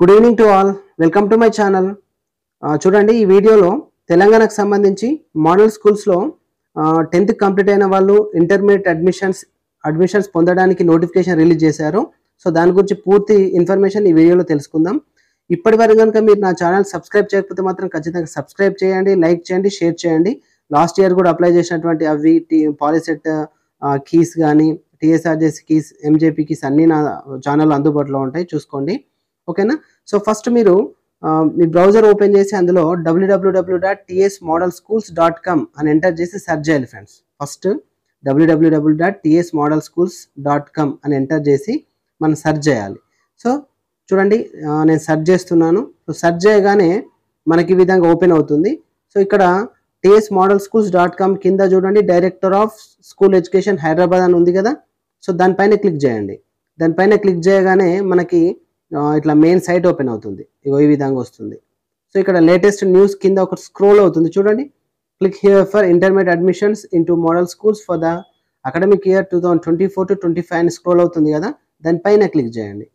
Good evening to all. Welcome to my channel. చూడండి, ఈ వీడియోలో తెలంగాణకు సంబంధించి మోడల్ స్కూల్స్లో 10th కంప్లీట్ అయిన వాళ్ళు ఇంటర్మీడియట్ అడ్మిషన్స్ పొందడానికి నోటిఫికేషన్ రిలీజ్ చేశారు. సో దాని గురించి పూర్తి ఇన్ఫర్మేషన్ ఈ వీడియోలో తెలుసుకుందాం. ఇప్పటి వరకు కనుక మీరు నా ఛానల్ సబ్స్క్రైబ్ చేయకపోతే మాత్రం ఖచ్చితంగా సబ్స్క్రైబ్ చేయండి, లైక్ చేయండి, షేర్ చేయండి. లాస్ట్ ఇయర్ కూడా అప్లై చేసినటువంటి అవి పాలిసెట్ కీస్ కానీ, టీఎస్ఆర్జేసి కీస్, ఎంజేపీ కీస్ అన్నీ నా ఛానల్ అందుబాటులో ఉంటాయి, చూసుకోండి. ఓకేనా? సో ఫస్ట్ మీరు మీ బ్రౌజర్ ఓపెన్ చేసి అందులో www.tsmodelschools.com అని ఎంటర్ చేసి సెర్చ్ చేయాలి ఫ్రెండ్స్. ఫస్ట్ www.tsmodelschools.com అని ఎంటర్ చేసి మనం సెర్చ్ చేయాలి. సో చూడండి, నేను సెర్చ్ చేస్తున్నాను. సో సెర్చ్ చేయగానే మనకి ఈ విధంగా ఓపెన్ అవుతుంది. సో ఇక్కడ tsmodelschools.com కింద చూడండి, director of school education Hyderabad అని ఉంది కదా. సో దానిపైన క్లిక్ చేయండి. దానిపైన క్లిక్ చేయగానే మనకి ఇట్లా మెయిన్ సైట్ ఓపెన్ అవుతుంది. ఇగో ఈ విధంగా వస్తుంది. సో ఇక్కడ లేటెస్ట్ న్యూస్ కింద ఒక స్క్రోల్ అవుతుంది చూడండి. Click here for intermediate admissions into model schools for the academic year 2024-25 అని స్క్రోల్ అవుతుంది కదా. దానిపైన క్లిక్ చేయండి.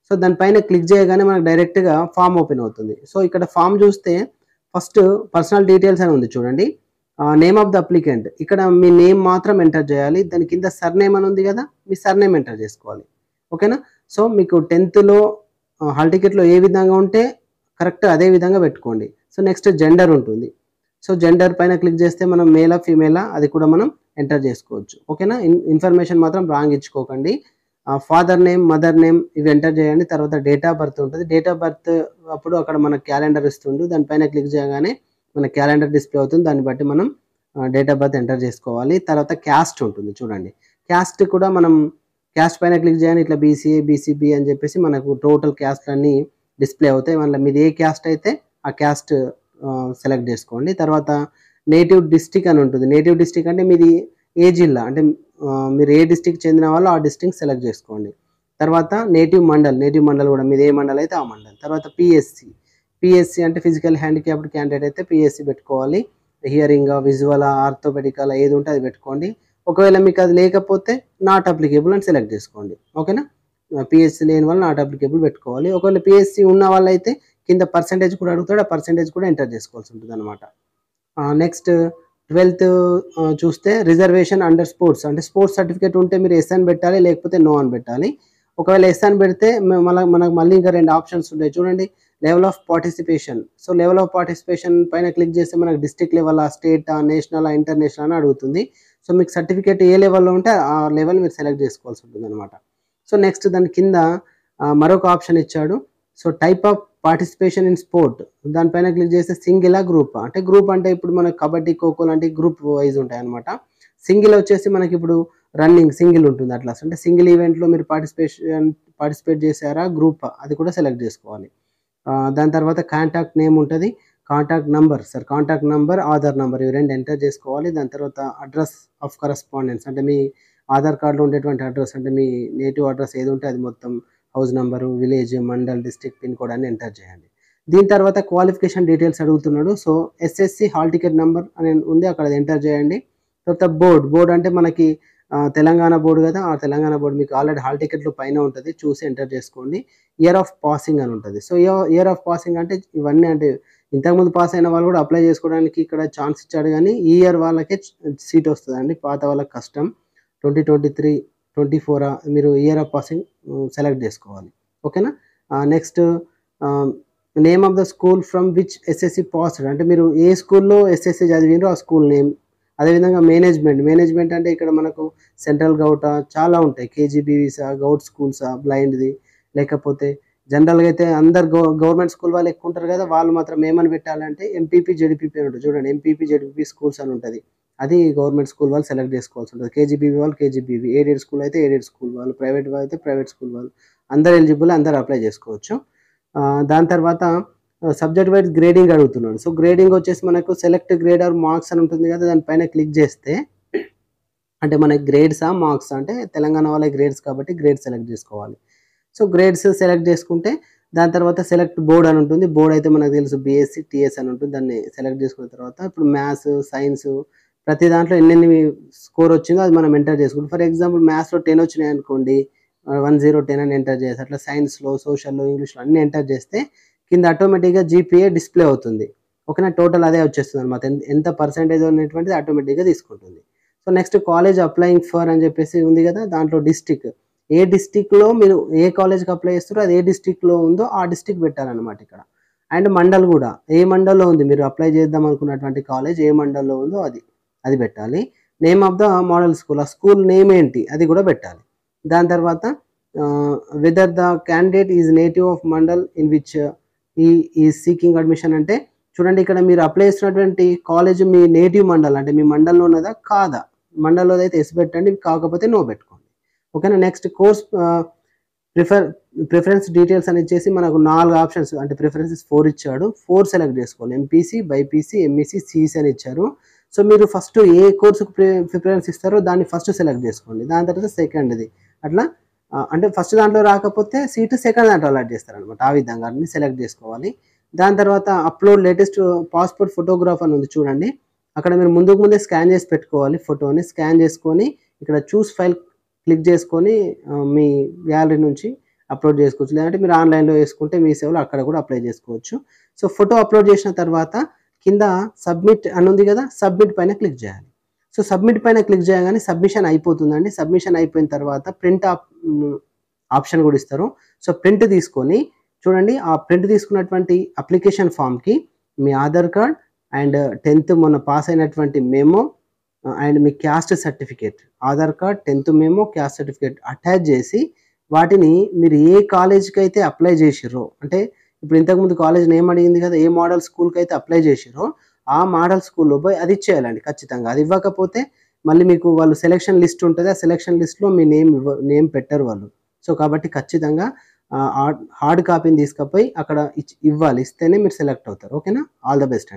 సో దానిపైన క్లిక్ చేయగానే మనకు డైరెక్ట్గా ఫామ్ ఓపెన్ అవుతుంది. సో ఇక్కడ ఫామ్ చూస్తే ఫస్ట్ పర్సనల్ డీటెయిల్స్ అని ఉంది చూడండి. నేమ్ ఆఫ్ ద అప్లికెంట్, ఇక్కడ మీ నేమ్ మాత్రం ఎంటర్ చేయాలి. దాని కింద సర్నేమ్ అని ఉంది కదా, మీ సర్నేమ్ ఎంటర్ చేసుకోవాలి. ఓకేనా? సో మీకు 10th హాల్ టికెట్లో ఏ విధంగా ఉంటే కరెక్ట్ అదే విధంగా పెట్టుకోండి. సో నెక్స్ట్ జెండర్ ఉంటుంది. సో జెండర్ పైన క్లిక్ చేస్తే మనం మేలా ఫీమేలా అది కూడా మనం ఎంటర్ చేసుకోవచ్చు. ఓకేనా? ఇన్ఫర్మేషన్ మాత్రం రాంగ్ ఇచ్చుకోకండి. ఫాదర్ నేమ్, మదర్ నేమ్ ఇవి ఎంటర్ చేయండి. తర్వాత డేట్ ఆఫ్ బర్త్ ఉంటుంది. డేట్ ఆఫ్ బర్త్ అప్పుడు అక్కడ మన క్యాలెండర్ ఇస్తుండు, దానిపైన క్లిక్ చేయగానే మన క్యాలెండర్ డిస్ప్లే అవుతుంది. దాన్ని బట్టి మనం డేట్ ఆఫ్ బర్త్ ఎంటర్ చేసుకోవాలి. తర్వాత క్యాస్ట్ ఉంటుంది చూడండి. క్యాస్ట్ కూడా మనం క్యాస్ట్ పైన క్లిక్ చేయండి. ఇట్లా బీసీఏ, బీసీబీ అని చెప్పేసి మనకు టోటల్ క్యాస్ట్లు అన్నీ డిస్ప్లే అవుతాయి. మళ్ళీ మీది ఏ క్యాస్ట్ అయితే ఆ క్యాస్ట్ సెలెక్ట్ చేసుకోండి. తర్వాత నేటివ్ డిస్టిక్ అని ఉంటుంది. నేటివ్ డిస్టిక్ అంటే మీది ఏ జిల్లా, అంటే మీరు ఏ డిస్టిక్ చెందిన వాళ్ళు ఆ డిస్టిక్ సెలెక్ట్ చేసుకోండి. తర్వాత నేటివ్ మండల్ కూడా మీది ఏ మండల్ అయితే ఆ మండల్. తర్వాత పిఎస్సి అంటే ఫిజికల్ హ్యాండిక్యాప్డ్ క్యాండిడేట్ అయితే పిఎస్సి పెట్టుకోవాలి. హియరింగ్, విజువల్, ఆర్థోపెడికల్ ఏది ఉంటే అది పెట్టుకోండి. ఒకవేళ మీకు అది లేకపోతే నాట్ అప్లికేబుల్ అని సెలెక్ట్ చేసుకోండి. ఓకేనా? పిఎస్సి లేని వాళ్ళు నాట్ అప్లికేబుల్ పెట్టుకోవాలి. ఒకవేళ పిఎస్సి ఉన్న వాళ్ళు అయితే కింద పర్సెంటేజ్ కూడా అడుగుతాడు, ఆ పర్సెంటేజ్ కూడా ఎంటర్ చేసుకోవాల్సి ఉంటుంది అనమాట. నెక్స్ట్ 12th చూస్తే రిజర్వేషన్ అండర్ స్పోర్ట్స్, అంటే స్పోర్ట్స్ సర్టిఫికేట్ ఉంటే మీరు ఎస్ అని పెట్టాలి, లేకపోతే నో అని పెట్టాలి. ఒకవేళ ఎస్ అని పెడితే మనకు మళ్ళీ ఇంకా 2 ఆప్షన్స్ ఉంటాయి చూడండి. Level of participation. So level of participation పైన క్లిక్ చేస్తే మనకు district level, state, national, international అని అడుగుతుంది. సో మీకు సర్టిఫికేట్ ఏ లెవెల్లో ఉంటే ఆ లెవెల్ మీరు సెలెక్ట్ చేసుకోవాల్సి ఉంటుంది అనమాట. సో నెక్స్ట్ దాని కింద మరొక ఆప్షన్ ఇచ్చాడు. So type of participation in sport, దానిపైన క్లిక్ చేస్తే సింగిలా గ్రూప్, అంటే గ్రూప్ అంటే ఇప్పుడు మనకు కబడ్డీ, ఖోఖో లాంటి గ్రూప్ వైజ్ ఉంటాయి అనమాట. సింగిల్ వచ్చేసి మనకి ఇప్పుడు రన్నింగ్ సింగిల్ ఉంటుంది. అట్లా అంటే సింగిల్ ఈవెంట్లో మీరు పార్టిసిపేట్ చేశారా, గ్రూప్, అది కూడా సెలెక్ట్ చేసుకోవాలి. దాని తర్వాత కాంటాక్ట్ నేమ్ ఉంటుంది, కాంటాక్ట్ నంబర్, ఆధార్ నంబర్, ఇవి 2 ఎంటర్ చేసుకోవాలి. దాని తర్వాత అడ్రస్ ఆఫ్ కరస్పాండెన్స్, అంటే మీ ఆధార్ కార్డులో ఉండేటువంటి అడ్రస్, అంటే మీ నేటివ్ అడ్రస్ ఏది ఉంటే అది మొత్తం, house number, village, mandal, district, pin code అని ఎంటర్ చేయండి. దీని తర్వాత క్వాలిఫికేషన్ డీటెయిల్స్ అడుగుతున్నాడు. So SSC hall ticket number అని ఉంది, అక్కడ ఎంటర్ చేయండి. తర్వాత బోర్డ్ అంటే మనకి తెలంగాణ బోర్డు కదా, ఆ తెలంగాణ బోర్డు మీకు ఆల్రెడీ హాల్ టికెట్లు పైన ఉంటుంది, చూసి ఎంటర్ చేసుకోండి. ఇయర్ ఆఫ్ పాసింగ్ అని ఉంటుంది. సో ఇయర్ ఆఫ్ పాసింగ్ అంటే ఇవన్నీ, అంటే ఇంతకుముందు పాస్ అయిన వాళ్ళు కూడా అప్లై చేసుకోవడానికి ఇక్కడ ఛాన్స్ ఇచ్చాడు, కానీ ఈ ఇయర్ వాళ్ళకే సీట్ వస్తుందండి, పాత వాళ్ళకి కష్టం. 2023-24 మీరు ఇయర్ ఆఫ్ పాసింగ్ సెలెక్ట్ చేసుకోవాలి. ఓకేనా? Next name of the school from which SSC passed, అంటే మీరు ఏ స్కూల్లో ఎస్ఎస్సి చదివినో ఆ స్కూల్ నేమ్. అదేవిధంగా మేనేజ్మెంట్ అంటే ఇక్కడ మనకు సెంట్రల్ గౌటా చాలా ఉంటాయి, కేజీబీవీసా, గౌట్ స్కూల్సా, బ్లైండ్ది, లేకపోతే జనరల్గా అయితే అందరు గవర్నమెంట్ స్కూల్ వాళ్ళు ఎక్కువ ఉంటారు కదా, వాళ్ళు మాత్రం ఏమని పెట్టాలంటే ఎంపీపీ, జెడ్పీపీ అని ఉంటుంది చూడండి. ఎంపీపీ, జెడ్పీపీ స్కూల్స్ అని ఉంటుంది, అది గవర్నమెంట్ స్కూల్ వాళ్ళు సెలెక్ట్ చేసుకోవాల్సి ఉంటుంది. కేజీబీవీ వాళ్ళు కేజీబీవీ, ఎయిడెడ్ స్కూల్ అయితే ఎయిడెడ్ స్కూల్ వాళ్ళు, ప్రైవేట్ వాళ్ళు అయితే ప్రైవేట్ స్కూల్ వాళ్ళు, అందరు ఎలిజిబుల్, అందరు అప్లై చేసుకోవచ్చు. దాని తర్వాత సబ్జెక్ట్ వైజ్ గ్రేడింగ్ అడుగుతున్నాడు. సో గ్రేడింగ్ వచ్చేసి మనకు సెలెక్ట్ గ్రేడ్ ఆర్ మార్క్స్ అని ఉంటుంది కదా, దానిపైన క్లిక్ చేస్తే అంటే మనకి గ్రేడ్సా మార్క్స్, అంటే తెలంగాణ వాళ్ళ గ్రేడ్స్ కాబట్టి గ్రేడ్ సెలెక్ట్ చేసుకోవాలి. సో గ్రేడ్స్ సెలెక్ట్ చేసుకుంటే దాని తర్వాత సెలెక్ట్ బోర్డ్ అని ఉంటుంది. బోర్డ్ అయితే మనకు తెలుసు బీఎస్సీ, టీఎస్ అని ఉంటుంది. దాన్ని సెలెక్ట్ చేసుకున్న తర్వాత ఇప్పుడు మ్యాథ్స్, సైన్స్ ప్రతి దాంట్లో ఎన్నెన్ని స్కోర్ వచ్చిందో అది మనం ఎంటర్ చేసుకుంటాం. ఫర్ ఎగ్జాంపుల్ మ్యాథ్స్లో 10 వచ్చినాయి అనుకోండి, 1010 అని ఎంటర్ చేసి అట్లా సైన్స్లో, సోషల్లో, ఇంగ్లీష్లో అన్ని ఎంటర్ చేస్తే కింద ఆటోమేటిక్గా జీపీఏ డిస్ప్లే అవుతుంది. ఓకేనా, టోటల్ అదే వచ్చేస్తుంది అనమాట. ఎంత పర్సెంటేజ్ అనేటువంటిది ఆటోమేటిక్గా తీసుకుంటుంది. So next college applying for అని చెప్పేసి ఉంది కదా, దాంట్లో డిస్టిక్, ఏ డిస్టిక్లో మీరు ఏ కాలేజ్కి అప్లై చేస్తారో అది ఏ డిస్టిక్లో ఉందో ఆ డిస్టిక్ పెట్టాలన్నమాట ఇక్కడ. అండ్ మండల్ కూడా, ఏ మండల్లో ఉంది మీరు అప్లై చేద్దాం అనుకున్నటువంటి కాలేజ్ ఏ మండల్లో ఉందో అది పెట్టాలి. Name of the model school, ఆ స్కూల్ నేమ్ ఏంటి అది కూడా పెట్టాలి. దాని తర్వాత whether the candidate is native of mandal in which ఈ సీకింగ్ అడ్మిషన్ అంటే చూడండి, ఇక్కడ మీరు అప్లై చేసినటువంటి కాలేజ్ మీ నేటివ్ మండల్ అంటే మీ మండల్లో ఉన్నదా కాదా, మండల్లో అయితే ఎస్ పెట్టండి, కాకపోతే నో పెట్టుకోండి. ఓకేనా. నెక్స్ట్ కోర్స్ ప్రిఫరెన్స్ డీటెయిల్స్ అని ఇచ్చేసి మనకు 4 ఆప్షన్స్ అంటే ప్రిఫరెన్సెస్ 4 ఇచ్చాడు, 4 సెలెక్ట్ చేసుకోవాలి. ఎంపీసీ, బైపీసీ, ఎంఈసీ, సిఈసీ అని ఇచ్చారు. సో మీరు ఫస్ట్ ఏ కోర్సుకు ప్రిఫరెన్స్ ఇస్తారో దాన్ని ఫస్ట్ సెలెక్ట్ చేసుకోండి, దాని తర్వాత సెకండ్ది అట్లా. అంటే ఫస్ట్ దాంట్లో రాకపోతే సీటు సెకండ్ దాంట్లో అలాట్ చేస్తారనమాట. ఆ విధంగా అన్ని సెలెక్ట్ చేసుకోవాలి. దాని తర్వాత అప్లోడ్ లేటెస్ట్ పాస్పోర్ట్ ఫోటోగ్రాఫ్ అని ఉంది చూడండి, అక్కడ మీరు ముందే స్కాన్ చేసి పెట్టుకోవాలి. ఫోటోని స్కాన్ చేసుకొని ఇక్కడ చూస్ ఫైల్ క్లిక్ చేసుకొని మీ గ్యాలరీ నుంచి అప్లోడ్ చేసుకోవచ్చు. లేదంటే మీరు ఆన్లైన్లో వేసుకుంటే మీ సేవలో అక్కడ కూడా అప్లై చేసుకోవచ్చు. సో ఫోటో అప్లోడ్ చేసిన తర్వాత కింద సబ్మిట్ అని ఉంది కదా, సబ్మిట్ పైన క్లిక్ చేయాలి. సో సబ్మిట్ పైన క్లిక్ చేయగానే సబ్మిషన్ అయిపోతుందండి. సబ్మిషన్ అయిపోయిన తర్వాత ప్రింట్ ఆప్షన్ కూడా ఇస్తారు. సో ప్రింట్ తీసుకొని చూడండి, ఆ ప్రింట్ తీసుకున్నటువంటి అప్లికేషన్ ఫామ్కి మీ ఆధార్ కార్డ్ అండ్ 10th మొన్న పాస్ అయినటువంటి మెమో అండ్ మీ caste certificate, Aadhaar card, 10th memo, caste certificate attach చేసి వాటిని మీరు ఏ కాలేజ్కి అయితే అప్లై చేసిర్రో, అంటే ఇప్పుడు ఇంతకుముందు కాలేజ్ నేమ్ అడిగింది కదా, ఏ మోడల్ స్కూల్కి అయితే అప్లై చేసిర్రో ఆ మోడల్ స్కూల్లో పోయి అది ఇచ్చేయాలండి ఖచ్చితంగా. అది ఇవ్వకపోతే మళ్ళీ మీకు వాళ్ళు సెలెక్షన్ లిస్ట్ ఉంటుంది, ఆ సెలెక్షన్ లిస్ట్లో మీ నేమ్ పెట్టరు వాళ్ళు. సో కాబట్టి ఖచ్చితంగా హార్డ్ కాపీని తీసుకుపోయి అక్కడ ఇవ్వాలి, ఇస్తేనే మీరు సెలెక్ట్ అవుతారు. ఓకేనా, ఆల్ ద బెస్ట్.